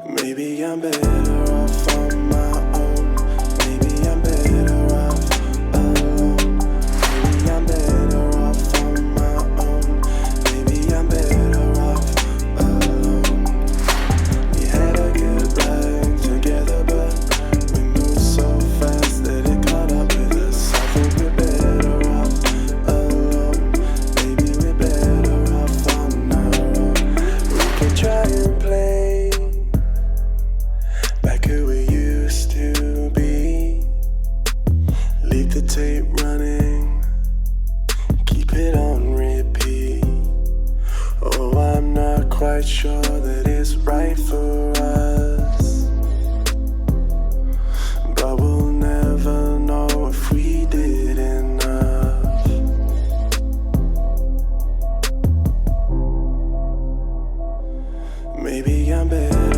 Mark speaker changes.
Speaker 1: Maybe I'm better off on my own. Maybe I'm better off alone. Maybe I'm better off on my own. Maybe I'm better off alone. We had a good ride together, but we moved so fast that it caught up with us. I think we're better off alone. Maybe we're better off on our own. We could try and play back who we used to be. Leave the tape running, keep it on repeat. Oh, I'm not quite sure that it's right for us, but we'll never know if we did enough. Maybe I'm better